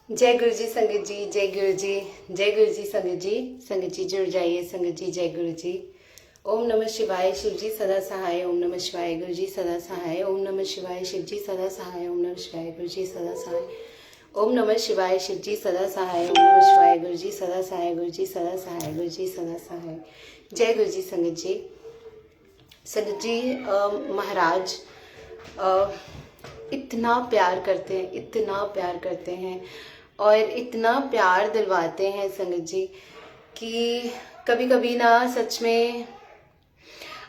जय गुरु जी संगत जी, जय गुरु जी, जय गुरु जी संगत जी जुड़ जाइए संगत जी, जय गुरु जी। ओम नमः शिवाय, शिव जी सदा सहाय। ओम नमः शिवाय, गुरु जी सदा सहाय। ओम नमः शिवाय, शिव जी सदा सहाय। ओम नमः शिवाय, गुरु जी सदा सहाय। ओम नमः शिवाय, शिव जी सदा सहाय। ओम नमः शिवाय, गुरु जी सदा सहाय। गुरु जी सदा सहाय, गुरु जी सदा सहाय। जय गुरु जी संगत जी। संगत जी, महाराज इतना प्यार करते हैं, इतना प्यार करते हैं और इतना प्यार दिलवाते हैं संगत जी कि कभी कभी ना सच में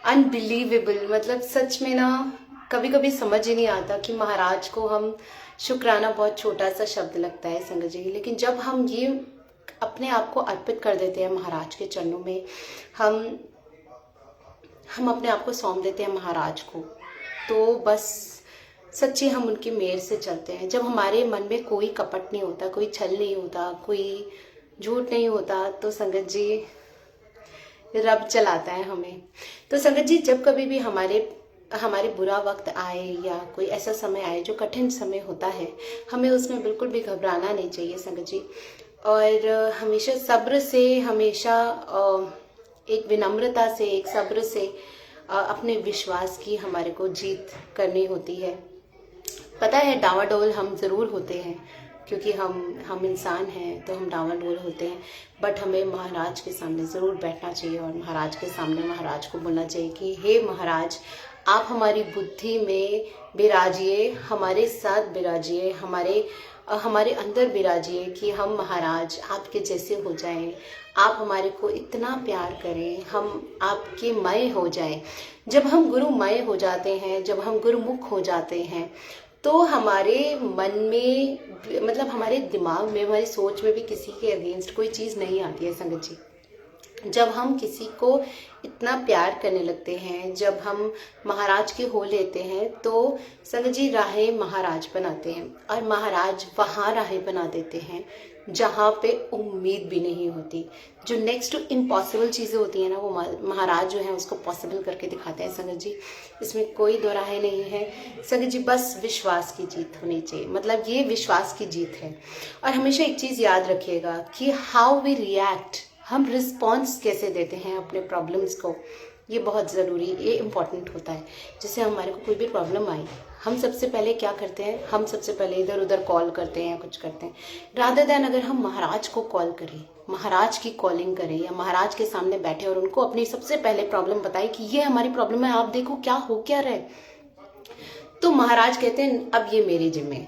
अनबिलीवेबल, मतलब सच में ना कभी कभी समझ ही नहीं आता कि महाराज को हम शुक्राना बहुत छोटा सा शब्द लगता है संगत जी, लेकिन जब हम ये अपने आप को अर्पित कर देते हैं महाराज के चरणों में, हम अपने आप को सौंप देते हैं महाराज को, तो बस सच्ची हम उनकी मेहर से चलते हैं। जब हमारे मन में कोई कपट नहीं होता, कोई छल नहीं होता, कोई झूठ नहीं होता, तो संगत जी रब चलाता है हमें। तो संगत जी, जब कभी भी हमारे बुरा वक्त आए या कोई ऐसा समय आए जो कठिन समय होता है, हमें उसमें बिल्कुल भी घबराना नहीं चाहिए संगत जी। और हमेशा सब्र से, हमेशा एक विनम्रता से, एक सब्र से अपने विश्वास की हमारे को जीत करनी होती है। पता है डावाडोल हम ज़रूर होते हैं, क्योंकि हम इंसान हैं तो हम डावाडोल होते हैं, बट हमें महाराज के सामने ज़रूर बैठना चाहिए और महाराज के सामने महाराज को बोलना चाहिए कि हे महाराज, आप हमारी बुद्धि में बिराजिए, हमारे साथ बिराजिए, हमारे अंदर बिराजिए कि हम महाराज आपके जैसे हो जाएं, आप हमारे को इतना प्यार करें, हम आपके मय हो जाएं। जब हम गुरुमय हो जाते हैं, जब हम गुरुमुख हो जाते हैं, तो हमारे मन में, मतलब हमारे दिमाग में, हमारी सोच में भी किसी के अगेंस्ट कोई चीज़ नहीं आती है संगत जी। जब हम किसी को इतना प्यार करने लगते हैं, जब हम महाराज के हो लेते हैं, तो संगत जी राहें महाराज बनाते हैं और महाराज वहाँ राहें बना देते हैं जहाँ पे उम्मीद भी नहीं होती। जो नेक्स्ट टू इम्पॉसिबल चीज़ें होती हैं ना, वो महाराज जो है उसको पॉसिबल करके दिखाते हैं संगत जी। इसमें कोई दो राहें नहीं है संगत जी, बस विश्वास की जीत होनी चाहिए। मतलब ये विश्वास की जीत है। और हमेशा एक चीज़ याद रखिएगा कि हाउ वी रिएक्ट, हम रिस्पॉन्स कैसे देते हैं अपने प्रॉब्लम्स को, ये बहुत ज़रूरी, ये इम्पॉर्टेंट होता है। जैसे हमारे को कोई भी प्रॉब्लम आई, हम सबसे पहले क्या करते हैं, हम सबसे पहले इधर उधर कॉल करते हैं या कुछ करते हैं, रादर देन अगर हम महाराज को कॉल करें, महाराज की कॉलिंग करें या महाराज के सामने बैठे और उनको अपनी सबसे पहले प्रॉब्लम बताएं कि ये हमारी प्रॉब्लम है, आप देखो क्या हो क्या रहे, तो महाराज कहते हैं अब ये मेरी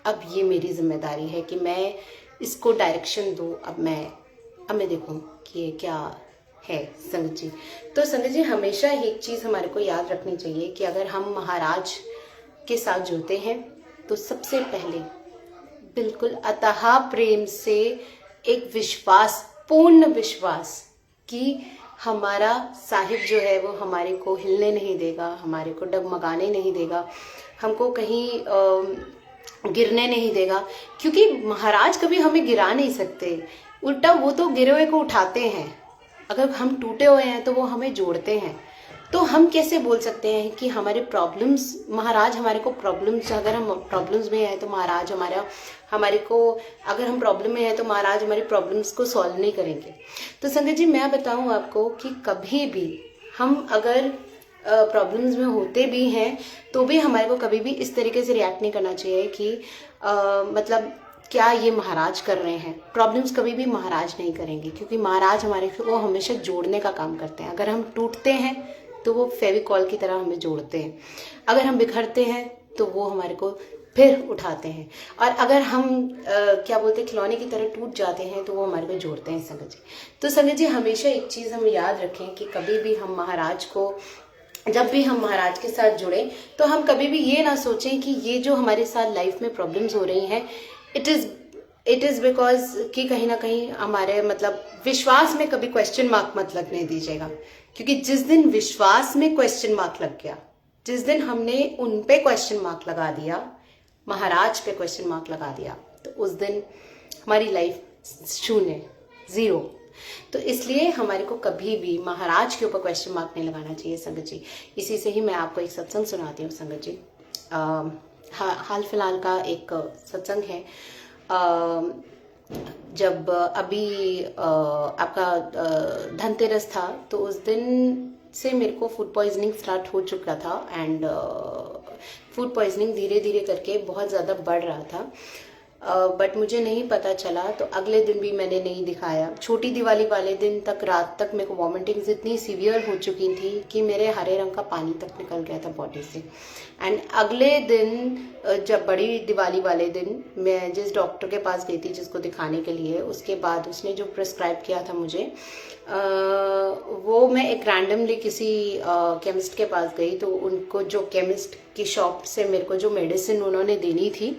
अब ये मेरी जिम्मेदारी है कि मैं इसको डायरेक्शन दूँ, अब मैं देखूं कि ये क्या है संगत जी। तो संगत जी हमेशा एक चीज़ हमारे को याद रखनी चाहिए कि अगर हम महाराज के साथ जुड़ते हैं तो सबसे पहले बिल्कुल अतः प्रेम से एक विश्वास, पूर्ण विश्वास कि हमारा साहिब जो है वो हमारे को हिलने नहीं देगा, हमारे को डगमगाने नहीं देगा, हमको कहीं गिरने नहीं देगा, क्योंकि महाराज कभी हमें गिरा नहीं सकते, उल्टा वो तो गिरे हुए को उठाते हैं। अगर हम टूटे हुए हैं तो वो हमें जोड़ते हैं। तो हम कैसे बोल सकते हैं कि हमारे प्रॉब्लम्स, महाराज हमारे को प्रॉब्लम्स, अगर हम प्रॉब्लम्स में हैं तो महाराज हमारे को, अगर हम प्रॉब्लम में हैं तो महाराज हमारी प्रॉब्लम्स को सॉल्व नहीं करेंगे। तो संगत जी मैं बताऊं आपको कि कभी भी हम अगर प्रॉब्लम्स में होते भी हैं तो भी हमारे को कभी भी इस तरीके से रिएक्ट नहीं करना चाहिए कि मतलब क्या ये महाराज कर रहे हैं। प्रॉब्लम्स कभी भी महाराज नहीं करेंगे, क्योंकि महाराज हमारे को हमेशा जोड़ने का काम करते हैं। अगर हम टूटते हैं तो वो फेविकॉल की तरह हमें जोड़ते हैं, अगर हम बिखरते हैं तो वो हमारे को फिर उठाते हैं, और अगर हम क्या बोलते हैं खिलौने की तरह टूट जाते हैं तो वो हमारे को जोड़ते हैं संगत जी। तो संगत जी हमेशा एक चीज़ हम याद रखें कि कभी भी हम महाराज को, जब भी हम महाराज के साथ जुड़े तो हम कभी भी ये ना सोचें कि ये जो हमारे साथ लाइफ में प्रॉब्लम्स हो रही हैं, इट इज़ बिकॉज कि कहीं ना कहीं हमारे, मतलब विश्वास में कभी क्वेश्चन मार्क मत लगने दीजिएगा, क्योंकि जिस दिन विश्वास में क्वेश्चन मार्क लग गया, जिस दिन हमने उन पे क्वेश्चन मार्क लगा दिया, महाराज पे क्वेश्चन मार्क लगा दिया, तो उस दिन हमारी लाइफ शून्य, ज़ीरो। तो इसलिए हमारे को कभी भी महाराज के ऊपर क्वेश्चन मार्क नहीं लगाना चाहिए संगत जी। इसी से ही मैं आपको एक सत्संग सुनाती हूँ संगत जी। हाल फिलहाल का एक सत्संग है। जब अभी आपका धनतेरस था, तो उस दिन से मेरे को फूड पॉइजनिंग स्टार्ट हो चुका था एंड फूड पॉइजनिंग धीरे धीरे करके बहुत ज़्यादा बढ़ रहा था। बट मुझे नहीं पता चला, तो अगले दिन भी मैंने नहीं दिखाया। छोटी दिवाली वाले दिन तक रात तक मेरे को वॉमिटिंग्स इतनी सीवियर हो चुकी थी कि मेरे हरे रंग का पानी तक निकल गया था बॉडी से। एंड अगले दिन जब बड़ी दिवाली वाले दिन मैं जिस डॉक्टर के पास गई थी जिसको दिखाने के लिए, उसके बाद उसने जो प्रिस्क्राइब किया था मुझे, वो मैं एक रैंडमली किसी केमिस्ट के पास गई, तो उनको जो केमिस्ट की शॉप से मेरे को जो मेडिसिन उन्होंने देनी थी,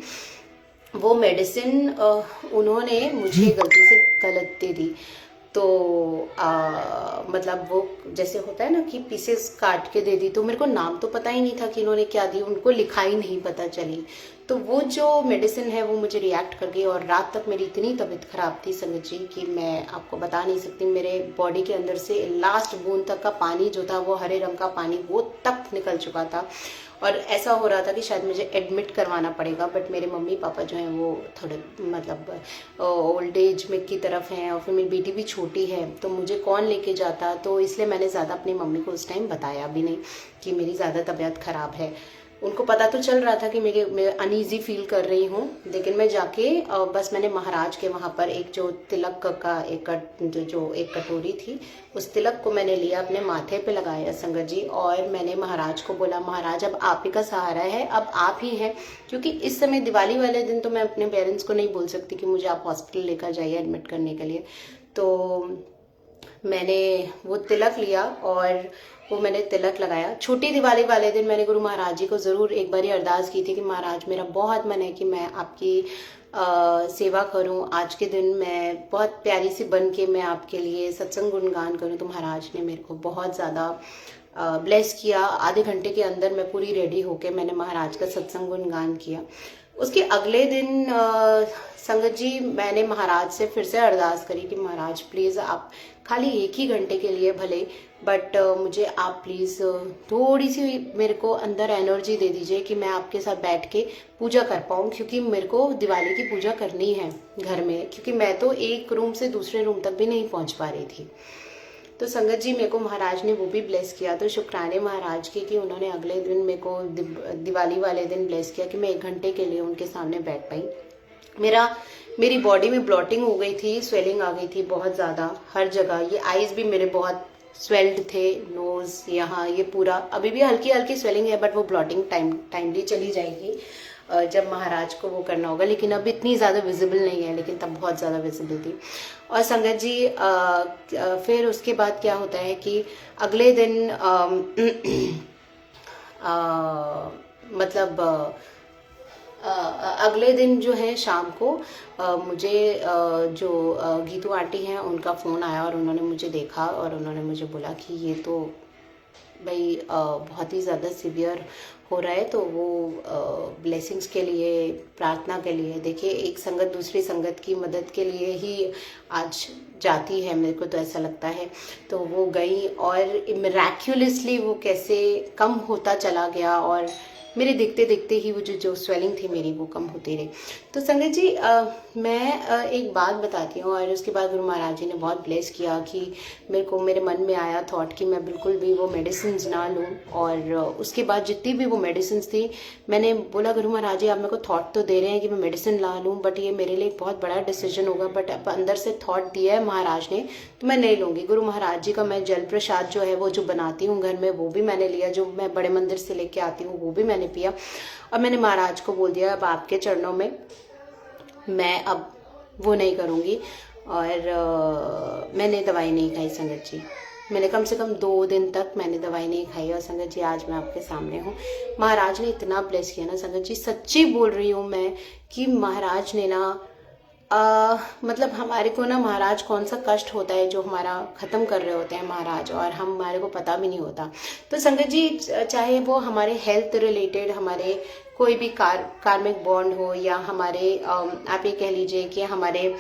वो मेडिसिन उन्होंने मुझे गलती से गलत दे दी। तो मतलब वो जैसे होता है ना कि पीसेस काट के दे दी, तो मेरे को नाम तो पता ही नहीं था कि इन्होंने क्या दी, उनको लिखाई नहीं पता चली। तो वो जो मेडिसिन है वो मुझे रिएक्ट कर गई और रात तक मेरी इतनी तबीयत खराब थी संगत जी कि मैं आपको बता नहीं सकती। मेरे बॉडी के अंदर से लास्ट बूंद तक का पानी जो था, वो हरे रंग का पानी, वो तक निकल चुका था और ऐसा हो रहा था कि शायद मुझे एडमिट करवाना पड़ेगा। बट मेरे मम्मी पापा जो हैं वो थोड़े मतलब ओल्ड एज में की तरफ हैं और फिर मेरी बेटी भी छोटी है, तो मुझे कौन लेके जाता, तो इसलिए मैंने ज़्यादा अपनी मम्मी को उस टाइम बताया भी नहीं कि मेरी ज़्यादा तबीयत ख़राब है। उनको पता तो चल रहा था कि मैं अनईजी फील कर रही हूँ, लेकिन मैं जाके बस मैंने महाराज के वहाँ पर एक जो तिलक का एक कटोरी थी, उस तिलक को मैंने लिया, अपने माथे पे लगाया संगत जी, और मैंने महाराज को बोला, महाराज अब आप ही का सहारा है, अब आप ही हैं। क्योंकि इस समय दिवाली वाले दिन तो मैं अपने पेरेंट्स को नहीं बोल सकती कि मुझे आप हॉस्पिटल लेकर जाइए एडमिट करने के लिए। तो मैंने वो तिलक लिया और वो मैंने तिलक लगाया। छोटी दिवाली वाले दिन मैंने गुरु महाराज जी को ज़रूर एक बार अरदास की थी कि महाराज मेरा बहुत मन है कि मैं आपकी सेवा करूं, आज के दिन मैं बहुत प्यारी सी बन के मैं आपके लिए सत्संग गुणगान करूं। तो महाराज ने मेरे को बहुत ज़्यादा ब्लेस किया। आधे घंटे के अंदर मैं पूरी रेडी होके मैंने महाराज का सत्संग गुणगान किया। उसके अगले दिन संगत जी मैंने महाराज से फिर से अरदास करी कि महाराज प्लीज़ आप खाली एक ही घंटे के लिए भले, बट मुझे आप प्लीज़ थोड़ी सी मेरे को अंदर एनर्जी दे दीजिए कि मैं आपके साथ बैठ के पूजा कर पाऊँ, क्योंकि मेरे को दिवाली की पूजा करनी है घर में, क्योंकि मैं तो एक रूम से दूसरे रूम तक भी नहीं पहुँच पा रही थी। तो संगत जी मेरे को महाराज ने वो भी ब्लेस किया। तो शुक्राने महाराज के कि उन्होंने अगले दिन मेरे को दिवाली वाले दिन ब्लेस किया कि मैं एक घंटे के लिए उनके सामने बैठ पाई। मेरी बॉडी में ब्लॉटिंग हो गई थी, स्वेलिंग आ गई थी बहुत ज़्यादा हर जगह। ये आईज भी मेरे बहुत स्वेल्ड थे, नोज़ यहाँ ये पूरा अभी भी हल्की हल्की स्वेलिंग है, बट वो ब्लॉटिंग टाइमली चली जाएगी जब महाराज को वो करना होगा। लेकिन अब इतनी ज़्यादा विजिबल नहीं है, लेकिन तब बहुत ज़्यादा विजिबल थी। और संगत जी फिर उसके बाद क्या होता है कि अगले दिन मतलब अगले दिन जो है शाम को मुझे जो गीतू आंटी हैं उनका फ़ोन आया और उन्होंने मुझे देखा और उन्होंने मुझे बोला कि ये तो भाई बहुत ही ज़्यादा सीवियर हो रहा है, तो वो ब्लेसिंग्स के लिए, प्रार्थना के लिए, देखिए एक संगत दूसरी संगत की मदद के लिए ही आज जाती है, मेरे को तो ऐसा लगता है। तो वो गई और मिराक्युलसली वो कैसे कम होता चला गया और मेरे देखते देखते ही वो जो स्वेलिंग थी मेरी वो कम होती रही। तो संगत जी मैं एक बात बताती हूँ। और उसके बाद गुरु महाराज जी ने बहुत ब्लेस किया कि मेरे मन में आया थॉट कि मैं बिल्कुल भी वो मेडिसिन ना लूँ। और उसके बाद जितनी भी वो मेडिसिन थी मैंने बोला गुरु महाराज जी आप मेरे को थॉट तो दे रहे हैं कि मैं मेडिसिन ला लूँ, बट ये मेरे लिए एक बहुत बड़ा डिसीजन होगा, बट अब अंदर से थॉट दिया है महाराज ने तो मैं नहीं लूँगी। गुरु महाराज जी का मैं जल प्रसाद जो है वो जो बनाती हूँ घर में वो भी मैंने लिया, जो मैं बड़े मंदिर से लेके आती हूँ वो भी मैंने पिया। और मैंने महाराज को बोल दिया अब आपके चरणों में मैं अब वो नहीं करूँगी। और मैंने दवाई नहीं खाई संगत जी, मैंने कम से कम 2 दिन तक मैंने दवाई नहीं खाई। और संगत जी आज मैं आपके सामने हूँ। महाराज ने इतना ब्लेस किया ना संगत जी, सच्ची बोल रही हूँ मैं कि महाराज ने ना मतलब हमारे को ना महाराज कौन सा कष्ट होता है जो हमारा ख़त्म कर रहे होते हैं महाराज, और हमारे को पता भी नहीं होता। तो संगत जी चाहे वो हमारे हेल्थ रिलेटेड हमारे कोई भी कार्मिक बॉन्ड हो या हमारे आप ये कह लीजिए कि हमारे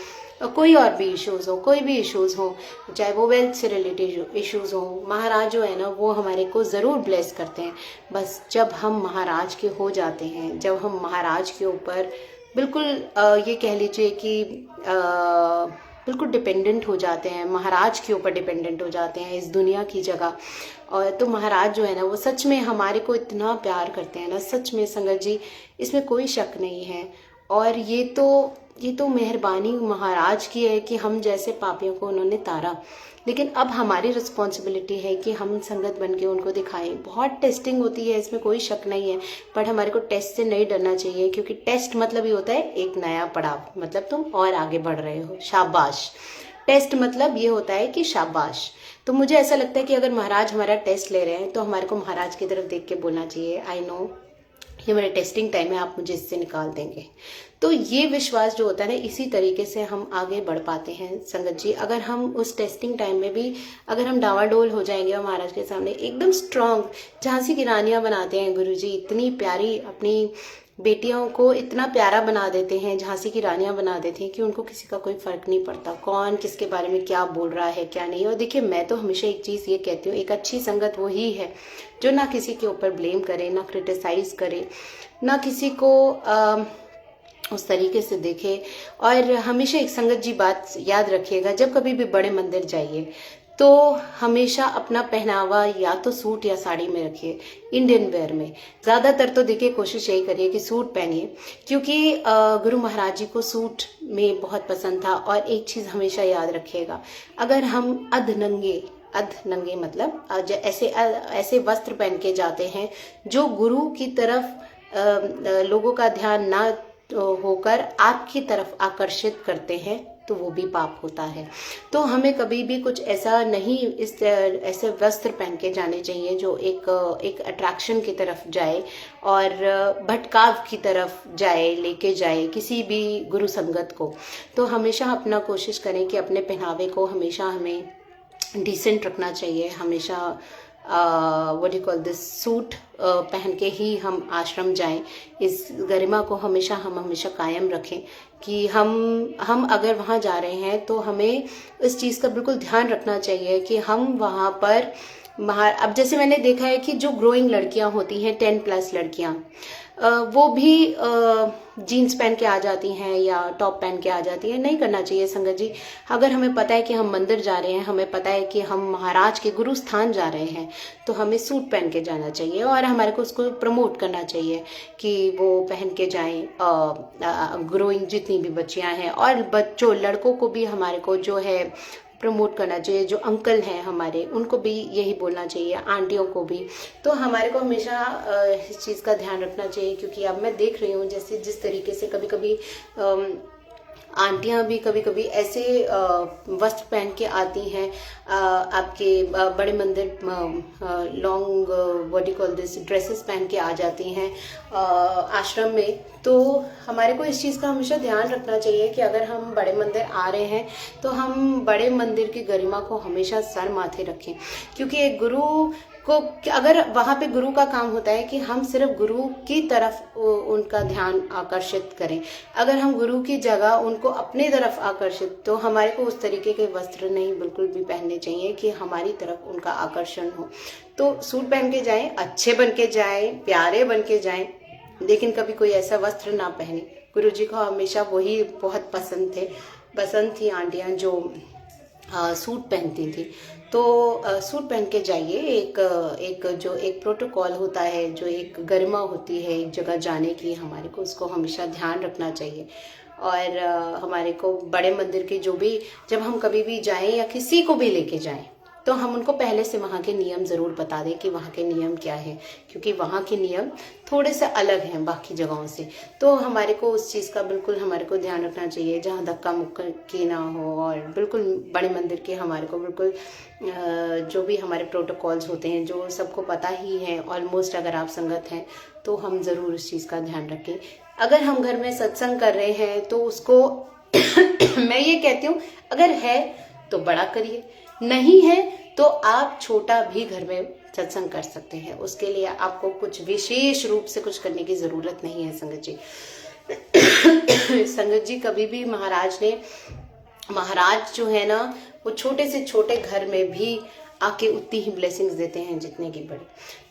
कोई और भी इश्यूज़ हो, कोई भी इश्यूज़ हो, चाहे वो वेल्थ से रिलेटेड इश्यूज़ हो, महाराज जो है ना वो हमारे को ज़रूर ब्लेस करते हैं। बस जब हम महाराज के हो जाते हैं, जब हम महाराज के ऊपर बिल्कुल ये कह लीजिए कि बिल्कुल डिपेंडेंट हो जाते हैं, महाराज के ऊपर डिपेंडेंट हो जाते हैं इस दुनिया की जगह। और तो महाराज जो है ना वो सच में हमारे को इतना प्यार करते हैं ना, सच में संगत जी, इसमें कोई शक नहीं है। और ये तो मेहरबानी महाराज की है कि हम जैसे पापियों को उन्होंने तारा। लेकिन अब हमारी रिस्पॉन्सिबिलिटी है कि हम संगत बन के उनको दिखाएं। बहुत टेस्टिंग होती है, इसमें कोई शक नहीं है, पर हमारे को टेस्ट से नहीं डरना चाहिए, क्योंकि टेस्ट मतलब ये होता है एक नया पड़ाव, मतलब तुम और आगे बढ़ रहे हो, शाबाश। टेस्ट मतलब ये होता है कि शाबाश। तो मुझे ऐसा लगता है कि अगर महाराज हमारा टेस्ट ले रहे हैं तो हमारे को महाराज की तरफ देख के बोलना चाहिए, आई नो ये मेरा टेस्टिंग टाइम है, आप मुझे इससे निकाल देंगे। तो ये विश्वास जो होता है ना, इसी तरीके से हम आगे बढ़ पाते हैं संगत जी। अगर हम उस टेस्टिंग टाइम में भी अगर हम डावाडोल हो जाएंगे और महाराज के सामने एकदम स्ट्रांग, झांसी की रानियां बनाते हैं गुरुजी, इतनी प्यारी अपनी बेटियों को इतना प्यारा बना देते हैं, झांसी की रानियां बना देते हैं कि उनको किसी का कोई फर्क नहीं पड़ता कौन किसके बारे में क्या बोल रहा है क्या नहीं। और देखिए, मैं तो हमेशा एक चीज ये कहती हूँ, एक अच्छी संगत वो ही है जो ना किसी के ऊपर ब्लेम करे, ना क्रिटिसाइज करे, ना किसी को उस तरीके से देखे। और हमेशा एक संगत जी बात याद रखिएगा, जब कभी भी बड़े मंदिर जाइए तो हमेशा अपना पहनावा या तो सूट या साड़ी में रखिए, इंडियन वेयर में। ज्यादातर तो देखिए कोशिश यही करिए कि सूट पहनिए, क्योंकि गुरु महाराज जी को सूट में बहुत पसंद था। और एक चीज हमेशा याद रखिएगा, अगर हम अध नंगे मतलब ऐसे वस्त्र पहन के जाते हैं जो गुरु की तरफ लोगों का ध्यान ना होकर आपकी तरफ आकर्षित करते हैं, तो वो भी पाप होता है। तो हमें कभी भी कुछ ऐसा नहीं, ऐसे वस्त्र पहन के जाने चाहिए जो एक अट्रैक्शन की तरफ जाए और भटकाव की तरफ जाए, लेके जाए किसी भी गुरु संगत को। तो हमेशा अपना कोशिश करें कि अपने पहनावे को हमेशा हमें डिसेंट रखना चाहिए। हमेशा what you call this, suit पहन के ही हम आश्रम जाएं। इस गरिमा को हम हमेशा कायम रखें कि हम अगर वहाँ जा रहे हैं तो हमें इस चीज़ का बिल्कुल ध्यान रखना चाहिए कि हम वहाँ पर अब जैसे मैंने देखा है कि जो ग्रोइंग लड़कियां होती हैं, 10+ लड़कियां, वो भी जीन्स पहन के आ जाती हैं या टॉप पहन के आ जाती हैं। नहीं करना चाहिए संगत जी। अगर हमें पता है कि हम मंदिर जा रहे हैं, हमें पता है कि हम महाराज के गुरु स्थान जा रहे हैं, तो हमें सूट पहन के जाना चाहिए और हमारे को उसको प्रमोट करना चाहिए कि वो पहन के जाएं। ग्रोइंग जितनी भी बच्चियां हैं और बच्चों, लड़कों को भी हमारे को जो है प्रमोट करना चाहिए। जो अंकल हैं हमारे, उनको भी यही बोलना चाहिए, आंटियों को भी। तो हमारे को हमेशा इस चीज़ का ध्यान रखना चाहिए, क्योंकि अब मैं देख रही हूँ जैसे जिस तरीके से कभी कभी आंटियां भी कभी कभी ऐसे वस्त्र पहन के आती हैं आपके बड़े मंदिर, long what you call this, dresses पहन के आ जाती हैं आश्रम में। तो हमारे को इस चीज़ का हमेशा ध्यान रखना चाहिए कि अगर हम बड़े मंदिर आ रहे हैं तो हम बड़े मंदिर की गरिमा को हमेशा सर माथे रखें, क्योंकि एक गुरु को, अगर वहाँ पे गुरु का काम होता है कि हम सिर्फ गुरु की तरफ उनका ध्यान आकर्षित करें। अगर हम गुरु की जगह उनको अपनी तरफ आकर्षित, तो हमारे को उस तरीके के वस्त्र नहीं बिल्कुल भी पहनने चाहिए कि हमारी तरफ उनका आकर्षण हो। तो सूट पहन के जाएं, अच्छे बन के जाएं, प्यारे बन के जाएं, लेकिन कभी कोई ऐसा वस्त्र ना पहने। गुरु जी को हमेशा वही बहुत पसंद थी आंटियां जो सूट पहनती थी। तो सूट पहन के जाइए। एक प्रोटोकॉल होता है, जो एक गरिमा होती है एक जगह जाने की, हमारे को उसको हमेशा ध्यान रखना चाहिए। और हमारे को बड़े मंदिर के जो भी, जब हम कभी भी जाएं या किसी को भी लेके जाएं, तो हम उनको पहले से वहाँ के नियम ज़रूर बता दें कि वहाँ के नियम क्या है, क्योंकि वहाँ के नियम थोड़े से अलग हैं बाकी जगहों से। तो हमारे को उस चीज़ का बिल्कुल हमारे को ध्यान रखना चाहिए, जहाँ धक्का मुक्की ना हो। और बिल्कुल बड़े मंदिर के हमारे को बिल्कुल जो भी हमारे प्रोटोकॉल्स होते हैं, जो सबको पता ही है ऑलमोस्ट, अगर आप संगत हैं तो हम ज़रूर उस चीज़ का ध्यान रखें। अगर हम घर में सत्संग कर रहे हैं तो उसको मैं ये कहती हूँ, अगर है तो बड़ा करिए, नहीं है तो आप छोटा भी घर में सत्संग कर सकते हैं। उसके लिए आपको कुछ विशेष रूप से कुछ करने की जरूरत नहीं है संगत जी। संगत जी, कभी भी महाराज जो है ना, वो छोटे से छोटे घर में भी आके उतनी ही ब्लेसिंग्स देते हैं जितने की बड़ी।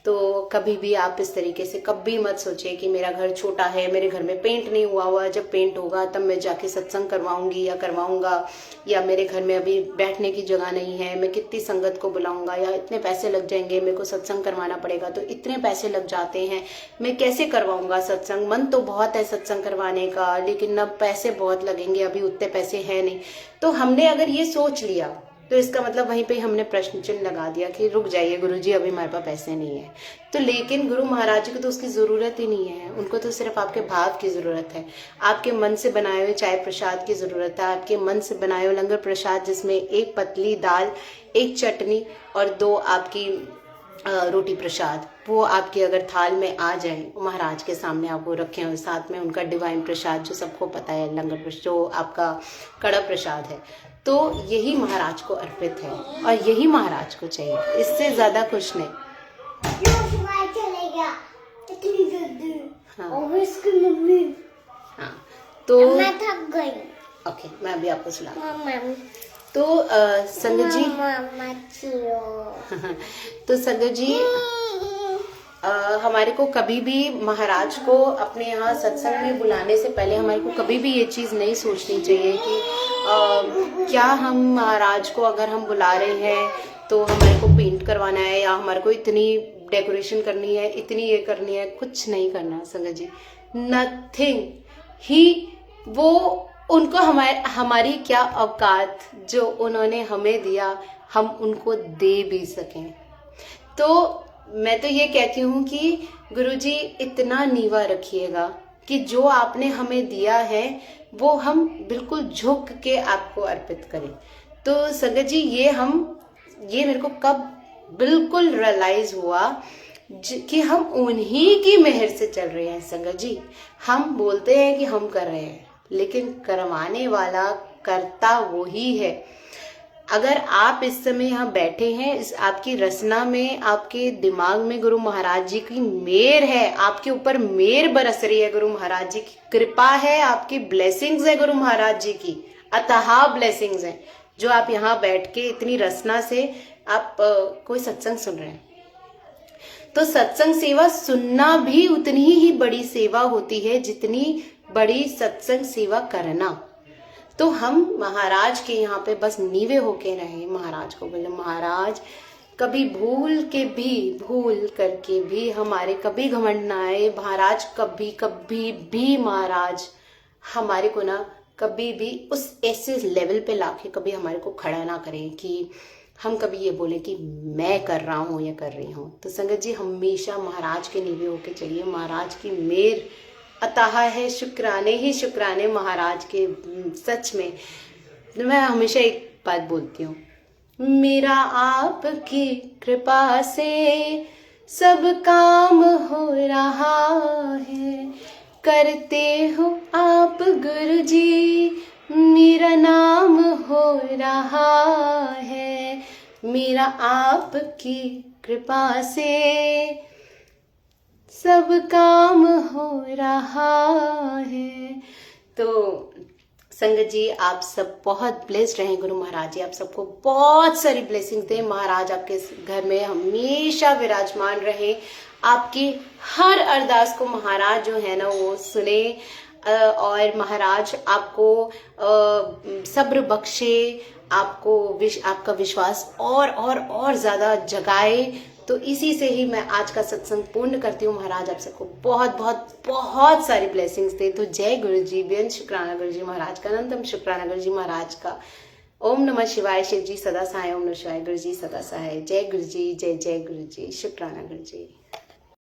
तो कभी भी आप इस तरीके से कभी मत सोचिए कि मेरा घर छोटा है, मेरे घर में पेंट नहीं हुआ हुआ, जब पेंट होगा तब मैं जाके सत्संग करवाऊंगी या करवाऊंगा, या मेरे घर में अभी बैठने की जगह नहीं है, मैं कितनी संगत को बुलाऊंगा, या इतने पैसे लग जाएंगे, मेरे को सत्संग करवाना पड़ेगा तो इतने पैसे लग जाते हैं, मैं कैसे करवाऊंगा सत्संग। मन तो बहुत है सत्संग करवाने का, लेकिन अब पैसे बहुत लगेंगे, अभी उतने पैसे है नहीं। तो हमने अगर ये सोच लिया तो इसका मतलब वहीं पे हमने प्रश्न चिन्ह लगा दिया कि रुक जाइए गुरुजी, अभी हमारे पास पैसे नहीं है। तो लेकिन गुरु महाराज जी को तो उसकी जरूरत ही नहीं है, उनको तो सिर्फ आपके भाव की जरूरत है, आपके मन से बनाए हुए चाय प्रसाद की जरूरत है, आपके मन से बनाए हुए लंगर प्रसाद जिसमें एक पतली दाल, एक चटनी और 2 आपकी रोटी प्रसाद, वो आपके अगर थाल में आ जाए, महाराज के सामने आप वो रखें और साथ में उनका डिवाइन प्रसाद जो सबको पता है, लंगर प्रसाद जो आपका कड़ा प्रसाद है, तो यही महाराज को अर्पित है और यही महाराज को चाहिए, इससे ज्यादा कुछ नहीं। हाँ तो मैं थक गई। ओके, मैं अभी आपको सुना। तो संगत जी तो संगत जी हमारे को कभी भी महाराज को अपने यहाँ सत्संग में बुलाने से पहले हमारे को कभी भी ये चीज़ नहीं सोचनी चाहिए कि क्या हम महाराज को अगर हम बुला रहे हैं तो हमारे को पेंट करवाना है या हमारे को इतनी डेकोरेशन करनी है, इतनी ये करनी है। कुछ नहीं करना संगत जी, नथिंग ही। वो उनको हमारी क्या औकात, जो उन्होंने हमें दिया हम उनको दे भी सकें। तो मैं तो ये कहती हूँ कि गुरुजी इतना नीवा रखिएगा कि जो आपने हमें दिया है वो हम बिल्कुल झुक के आपको अर्पित करें। तो संगत जी ये मेरे को कब बिल्कुल रियलाइज हुआ कि हम उन्हीं की मेहर से चल रहे हैं। संगत जी हम बोलते हैं कि हम कर रहे हैं, लेकिन करवाने वाला करता वो ही है। अगर आप इस समय यहाँ बैठे हैं, इस आपकी रचना में, आपके दिमाग में गुरु महाराज जी की मेहर है, आपके ऊपर मेहर बरस रही है, गुरु महाराज जी की कृपा है, आपकी ब्लेसिंग्स है, गुरु महाराज जी की अथाह ब्लेसिंग्स हैं, जो आप यहाँ बैठ के इतनी रचना से आप कोई सत्संग सुन रहे हैं। तो सत्संग सेवा सुनना भी उतनी ही बड़ी सेवा होती है जितनी बड़ी सत्संग सेवा करना। तो हम महाराज के यहाँ पे बस नीवे होके रहे, महाराज को बोले महाराज कभी भूल करके भी हमारे कभी घमंड ना आए महाराज, कभी भी महाराज हमारे को ना कभी भी उस ऐसे लेवल पे लाके कभी हमारे को खड़ा ना करें कि हम कभी ये बोले कि मैं कर रहा हूँ या कर रही हूँ। तो संगत जी हमेशा महाराज के नीवे होके चलिए, महाराज की मेहर अताह है, शुक्राने ही शुक्राने महाराज के। सच में मैं हमेशा एक बात बोलती हूँ, मेरा आपकी कृपा से सब काम हो रहा है, करते हो आप गुरुजी मेरा नाम हो रहा है, मेरा आपकी कृपा से सब काम हो रहा है। तो संगत जी आप सब बहुत ब्लेस्ड रहें, गुरु महाराज जी आप सबको बहुत सारी ब्लेसिंग दें, महाराज आपके घर में हमेशा विराजमान रहे, आपकी हर अरदास को महाराज जो है ना वो सुने और महाराज आपको सब्र बख्शे, आपका विश्वास और ज्यादा जगाए। तो इसी से ही मैं आज का सत्संग पूर्ण करती हूँ। महाराज आप सबको बहुत सारी ब्लेसिंग्स दे। तो जय गुरु जी, बेअंत शुक्राना गुरु जी महाराज का, अनंतम शुक्राना गुरु जी महाराज का। ओम नमः शिवाय, शिव जी सदा सहाय, ओम नमः शिवाय, गुरु जी सदा सहाय। जय गुरु जी, जय गुरु जी, शुक्राना गुरु जी।